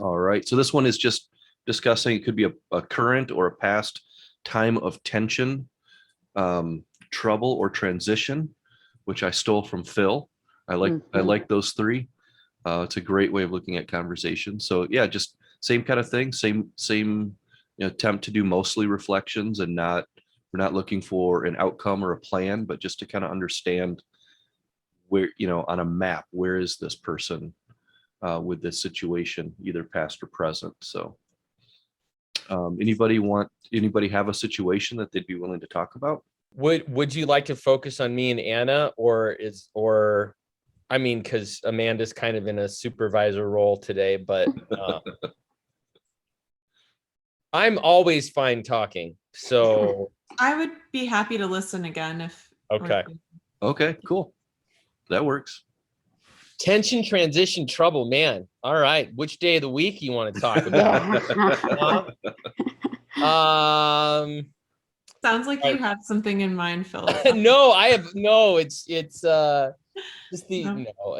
All right. So this one is just discussing, it could be a current or a past time of tension, trouble, or transition, which I stole from Phil. I Mhm. like those three. It's a great way of looking at conversation. So yeah, just same kind of thing, same attempt to do mostly reflections and not we're not looking for an outcome or a plan, but just to kind of understand where, on a map, where is this person with this situation, either past or present. So anybody have a situation that they'd be willing to talk about? Would you like to focus on me and Anna, or I mean, because Amanda's kind of in a supervisor role today, but I'm always fine talking. So I would be happy to listen again if. okay. Okay, cool. That works. Tension, transition, trouble, man. All right. Which day of the week you want to talk about? Sounds like you have something in mind, Phil. No, I have no. It's just the No. no.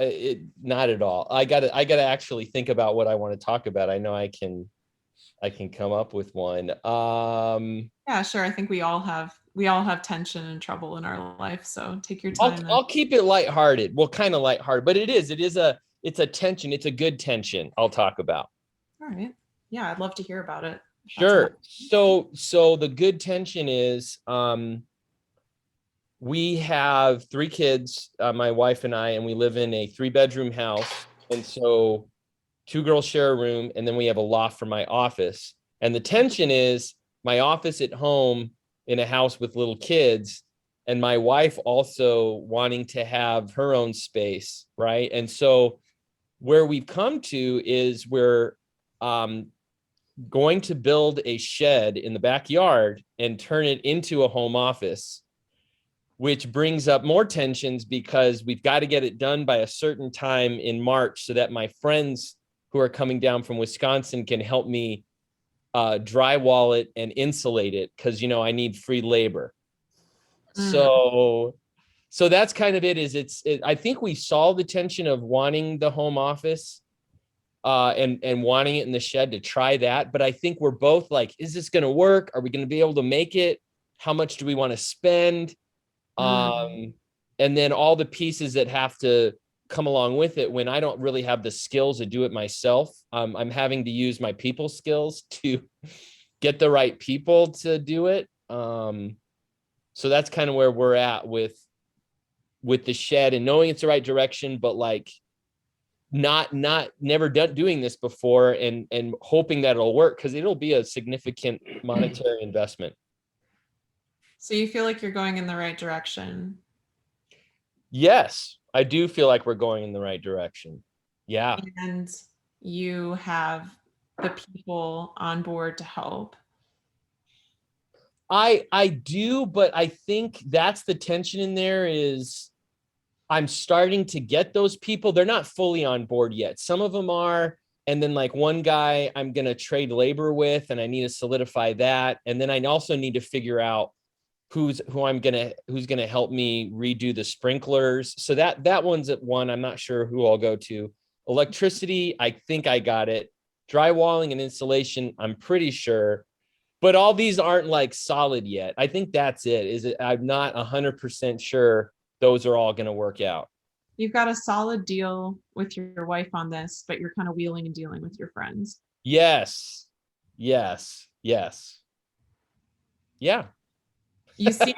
Not at all. I gotta actually think about what I want to talk about. I know I can come up with one. Yeah, sure. I think we all have tension and trouble in our life. So take your I'll time. I'll keep it lighthearted. Well, kind of lighthearted, but it's a tension. It's a good tension. I'll talk about. All right. Yeah, I'd love to hear about it. Sure. So the good tension is we have three kids, my wife and I, and we live in a 3-bedroom house. And so 2 girls share a room, and then we have a loft for my office. And the tension is my office at home in a house with little kids, and my wife also wanting to have her own space, right? And so where we've come to is we're going to build a shed in the backyard and turn it into a home office, which brings up more tensions because we've got to get it done by a certain time in March so that my friends who are coming down from Wisconsin can help me drywall it and insulate it, because I need free labor. So that's kind of it. I think we solved the tension of wanting the home office and wanting it in the shed to try that. But I think we're both like, is this going to work? Are we going to be able to make it? How much do we want to spend? And then all the pieces that have to come along with it when I don't really have the skills to do it myself. I'm having to use my people skills to get the right people to do it. So that's kind of where we're at with the shed, and knowing it's the right direction, but like never done doing this before, and hoping that it'll work, because it'll be a significant monetary investment. So you feel like you're going in the right direction? Yes, I do feel like we're going in the right direction. Yeah. And you have the people on board to help. I do, but I think that's the tension in there is I'm starting to get those people. They're not fully on board yet. Some of them are. And then like one guy I'm going to trade labor with, and I need to solidify that. And then I also need to figure out who's going to help me redo the sprinklers. So that one's at one. I'm not sure who I'll go to. Electricity, I think I got it. Drywalling and insulation, I'm pretty sure. But all these aren't like solid yet. I think that's it. I'm not 100% sure those are all going to work out. You've got a solid deal with your wife on this, but you're kind of wheeling and dealing with your friends. Yes. Yeah. You seem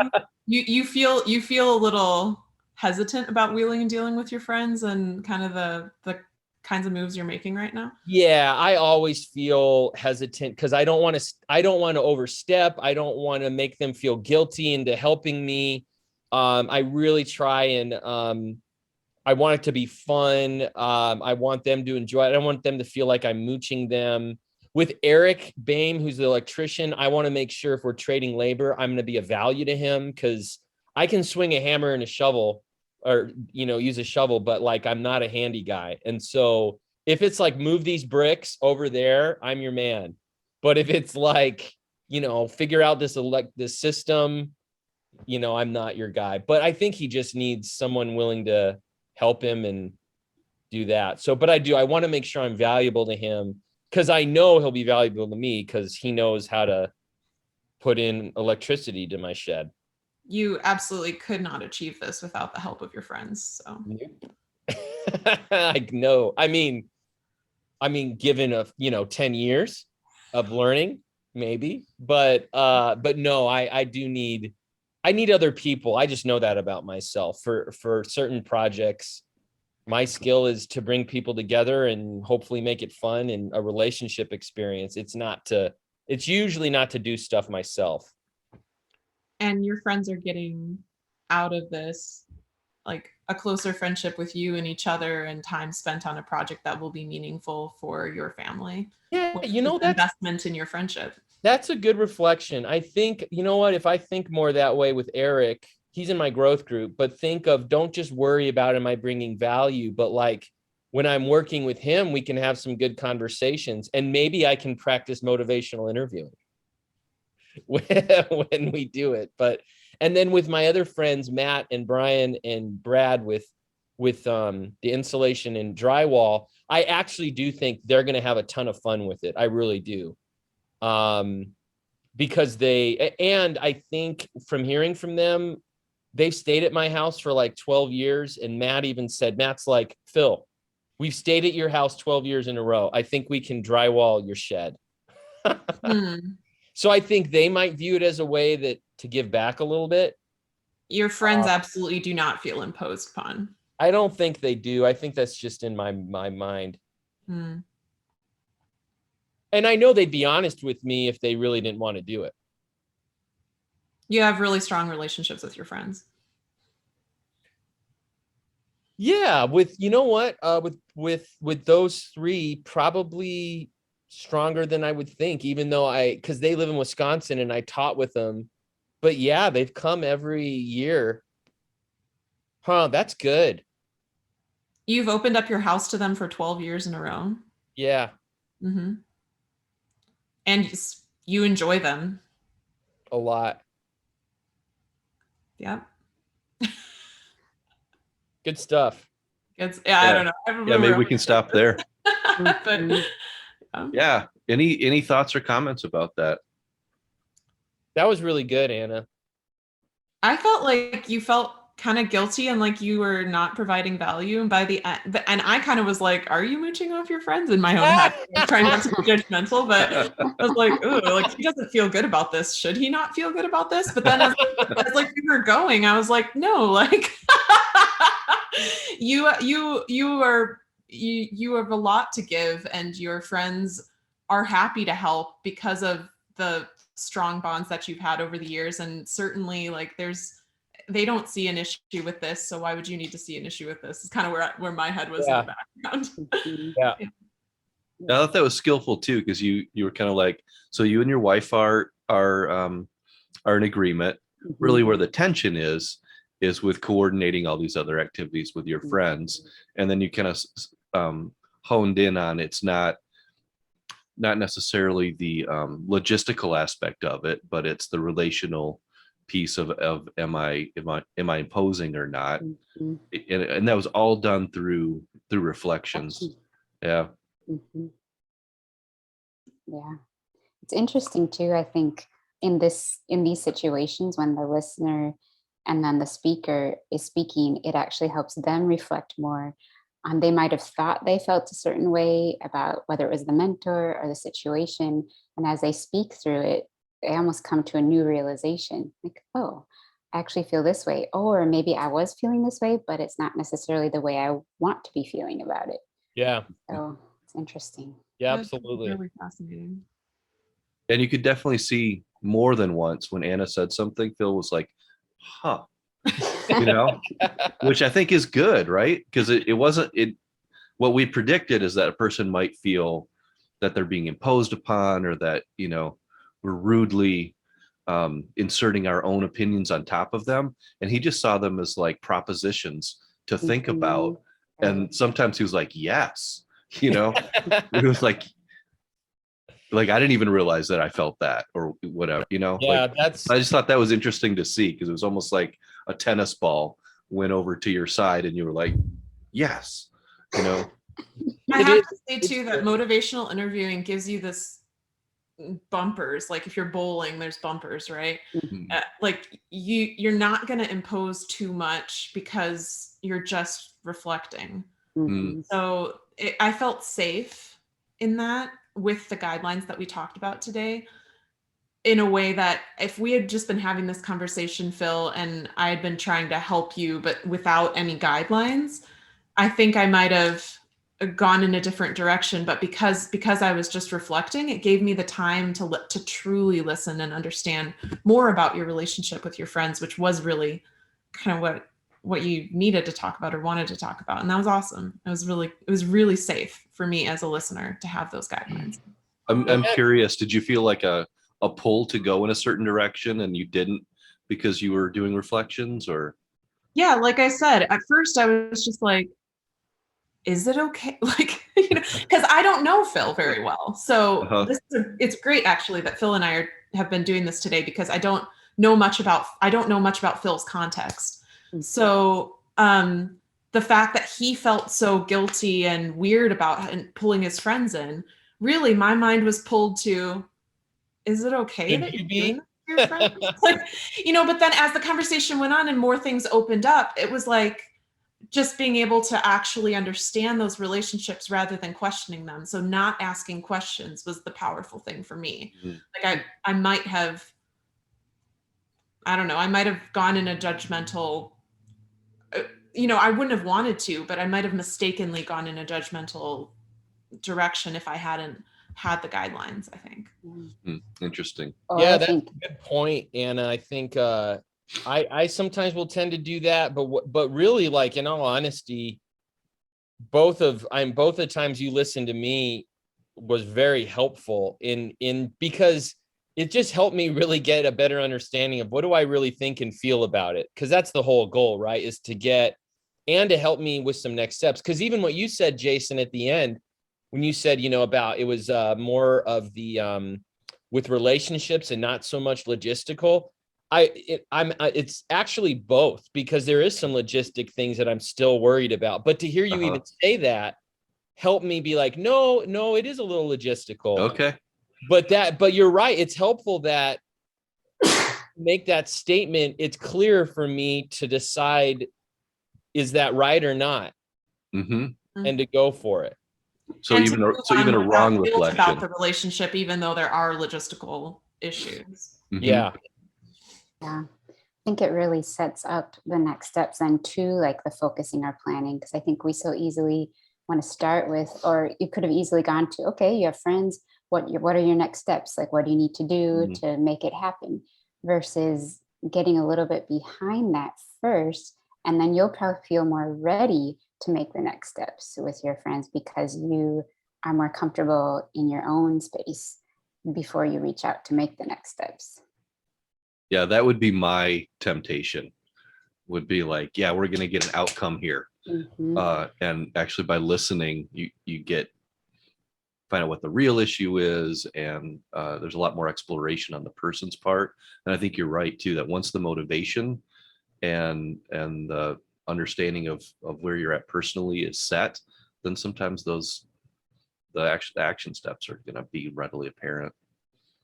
you feel a little hesitant about wheeling and dealing with your friends and kind of the kinds of moves you're making right now. Yeah, I always feel hesitant because I don't want to overstep. I don't want to make them feel guilty into helping me. I really try and I want it to be fun. I want them to enjoy it. I don't want them to feel like I'm mooching them. With Eric Boehm, who's the electrician, I want to make sure if we're trading labor, I'm going to be a value to him, because I can swing a hammer and a shovel, or use a shovel, but like I'm not a handy guy. And so if it's like move these bricks over there, I'm your man. But if it's like figure out this system, I'm not your guy. But I think he just needs someone willing to help him and do that. So, but I want to make sure I'm valuable to him. because I know he'll be valuable to me because he knows how to put in electricity to my shed. You absolutely could not achieve this without the help of your friends. So Like, no, I mean, given 10 years of learning, maybe, but no, I need other people. I just know that about myself for certain projects. My skill is to bring people together and hopefully make it fun and a relationship experience. It's usually not to do stuff myself. and your friends are getting out of this like a closer friendship with you and each other and time spent on a project that will be meaningful for your family. Yeah, Which is that's investment in your friendship. That's a good reflection. I think, you know what, if I think more that way with Eric, he's in my growth group, but don't just worry about, am I bringing value? But like when I'm working with him, we can have some good conversations and maybe I can practice motivational interviewing when we do it. And then with my other friends, Matt and Brian and Brad with the insulation and drywall, I actually do think they're going to have a ton of fun with it. I really do. Because I think from hearing from them, they've stayed at my house for like 12 years. And Matt's like, Phil, we've stayed at your house 12 years in a row. I think we can drywall your shed. So I think they might view it as a way to give back a little bit. Your friends absolutely do not feel imposed upon. I don't think they do. I think that's just in my mind. And I know they'd be honest with me if they really didn't want to do it. You have really strong relationships with your friends. Yeah, with those three, probably stronger than I would think, even though because they live in Wisconsin and I taught with them. But yeah, they've come every year. That's good. You've opened up your house to them for 12 years in a row. Yeah. And you enjoy them. A lot. Yep. Good stuff. I don't know. Yeah, maybe we can stop there. But, yeah. Any thoughts or comments about that? That was really good, Anna. I felt like you felt kind of guilty and like you were not providing value. And by the end, and I kind of was like, are you mooching off your friends in my own head? I'm trying not to be judgmental, but I was like, oh, like he doesn't feel good about this. Should he not feel good about this? But then as like we were going, I was like, no, like you have a lot to give and your friends are happy to help because of the strong bonds that you've had over the years. And certainly like they don't see an issue with this. So why would you need to see an issue with this? It's kind of where my head was in the background. Yeah. I thought that was skillful too, because you were kind of like, so you and your wife are in agreement. Really where the tension is with coordinating all these other activities with your friends. And then you kind of honed in on it's not necessarily the logistical aspect of it, but it's the relational piece of am I imposing or not. And that was all done through reflections. Yeah. Yeah, it's interesting too. I think in these situations when the listener and then the speaker is speaking, it actually helps them reflect more. They might have thought they felt a certain way about whether it was the mentor or the situation, and as they speak through it, they almost come to a new realization, like, oh, I actually feel this way, or maybe I was feeling this way, but it's not necessarily the way I want to be feeling about it. Yeah. So it's interesting. Yeah, absolutely. That's really fascinating. And you could definitely see more than once when Anna said something, Phil was like, huh, which I think is good, right? Because it wasn't what we predicted is that a person might feel that they're being imposed upon, or that, we're rudely inserting our own opinions on top of them. And he just saw them as like propositions to think about. And sometimes he was like, yes, it was like I didn't even realize that I felt that or whatever, Yeah, I just thought that was interesting to see, because it was almost like a tennis ball went over to your side and you were like, yes, I It have is- to say it's too that good. motivational interviewing gives you this bumpers. Like if you're bowling, there's bumpers, right? Mhm. Like you're not going to impose too much because you're just reflecting. Mhm. So I felt safe in that with the guidelines that we talked about today, in a way that if we had just been having this conversation, Phil, and I had been trying to help you, but without any guidelines, I think I might have gone in a different direction. But because I was just reflecting, it gave me the time to truly listen and understand more about your relationship with your friends, which was really kind of what you needed to talk about or wanted to talk about. And that was awesome. It was really safe for me as a listener to have those guidelines. I'm curious, did you feel like a pull to go in a certain direction and you didn't because you were doing reflections, or? Yeah, like I said, at first I was just like, is it okay? Like, because I don't know Phil very well. So Uh-huh. it's great actually that Phil and I have been doing this today, because I don't know much about Phil's context. So the fact that he felt so guilty and weird about and pulling his friends in, really my mind was pulled to, is it okay that you're doing this to your friends? Like, but then as the conversation went on and more things opened up, it was like just being able to actually understand those relationships rather than questioning them. So not asking questions was the powerful thing for me. Mhm. Like I might have, I don't know, I might have gone in a judgmental, I wouldn't have wanted to, but I might have mistakenly gone in a judgmental direction if I hadn't had the guidelines, I think. Interesting. Or Yeah, I that's think a good point, Anna. I think I sometimes will tend to do that, but really, like, in all honesty, both the times you listened to me was very helpful in because it just helped me really get a better understanding of what do I really think and feel about it, because that's the whole goal, right? Is to get and to help me with some next steps. Because even what you said, Jason, at the end, when you said, about it was more of the with relationships and not so much logistical. It's actually both, because there is some logistic things that I'm still worried about. But to hear you even say that helped me be like, no, it is a little logistical. Okay. But you're right. It's helpful that make that statement. It's clear for me to decide, is that right or not, Mm-hmm. and to go for it. So And even to a, move so on even a without wrong guilt reflection. about the relationship, even though there are logistical issues. Mhm. Yeah. yeah, I think it really sets up the next steps and to like the focusing or planning, because I think we so easily want to start with, or you could have easily gone to, okay, you have friends, what are your next steps? Like, what do you need to do Mhm. to make it happen? Versus getting a little bit behind that first, and then you'll probably feel more ready to make the next steps with your friends because you are more comfortable in your own space before you reach out to make the next steps. Yeah, that would be my temptation. Would be like, yeah, we're gonna get an outcome here. Mhm. And actually by listening, you find out what the real issue is, and there's a lot more exploration on the person's part. And I think you're right too, that once the motivation and the understanding of where you're at personally is set, then sometimes the action steps are going to be readily apparent.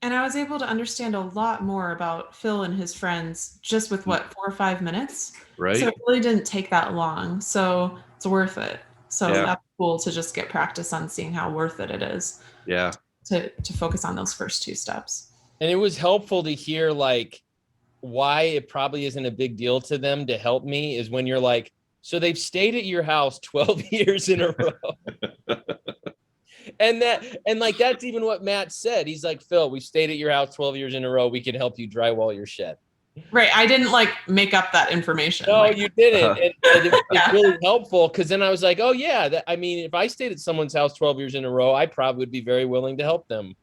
And I was able to understand a lot more about Phil and his friends just with 4 or 5 minutes. Right. So it really didn't take that long. So it's worth it. So Yeah. that's cool to just get practice on seeing how worth it is Yeah. to focus on those first 2 steps. And it was helpful to hear like why it probably isn't a big deal to them to help me is when you're like, so they've stayed at your house 12 years in a row. And like, that's even what Matt said. He's like, Phil, we've stayed at your house 12 years in a row. We can help you drywall your shed. Right. I didn't like make up that information. No, like, you didn't. And it was Yeah. really helpful, because then I was like, oh yeah, I mean, if I stayed at someone's house 12 years in a row, I probably would be very willing to help them.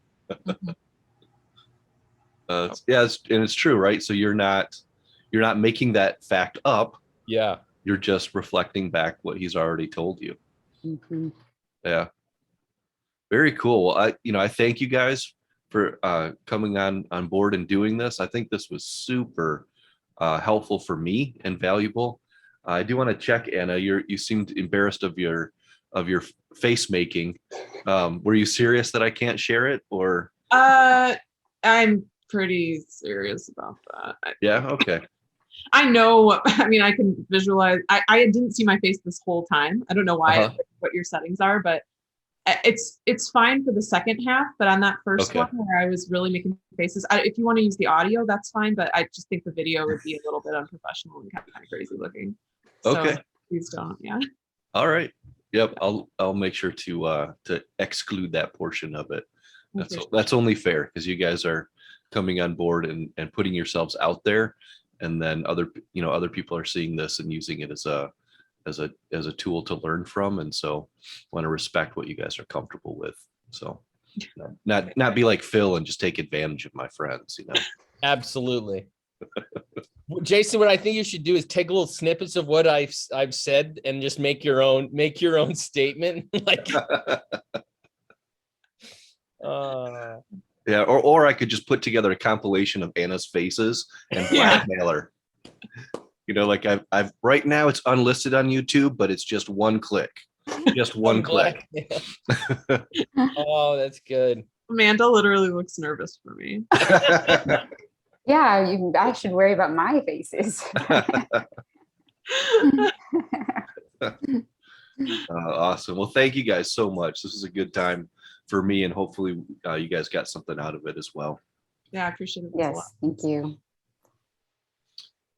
Yeah, and it's true, right? So you're not making that fact up. Yeah. You're just reflecting back what he's already told you. Mhm. Yeah. Very cool. Well, I thank you guys for coming on board and doing this. I think this was super helpful for me and valuable. I do want to check, Anna. You seemed embarrassed of your of your face making. Were you serious that I can't share it, or? I'm pretty serious about that. Yeah. Okay. I know. I mean, I can visualize. I didn't see my face this whole time. I don't know why, what your settings are, but it's fine for the second half. But on that first Okay. one where I was really making faces, if you want to use the audio, that's fine. But I just think the video would be a little bit unprofessional and kind of crazy looking. So Okay. please don't. Yeah. All right. Yep. I'll make sure to exclude that portion of it. That's only fair, because you guys are coming on board and putting yourselves out there, and then other people are seeing this and using it as a tool to learn from, and so want to respect what you guys are comfortable with. So not be like Phil and just take advantage of my friends, Absolutely. Jason, what I think you should do is take little snippets of what I've said and just make your own statement. Like, yeah, or I could just put together a compilation of Anna's faces and blackmail her. Like I've right now it's unlisted on YouTube, but it's just one click. Just one click. Oh, that's good. Amanda literally looks nervous for me. Yeah, I should worry about my faces. Awesome. Well, thank you guys so much. This is a good time for me, and hopefully you guys got something out of it as well. Yeah, I appreciate it. Yes, thank you.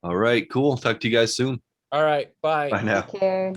All right, cool. Talk to you guys soon. All right, bye. Bye now. Take care.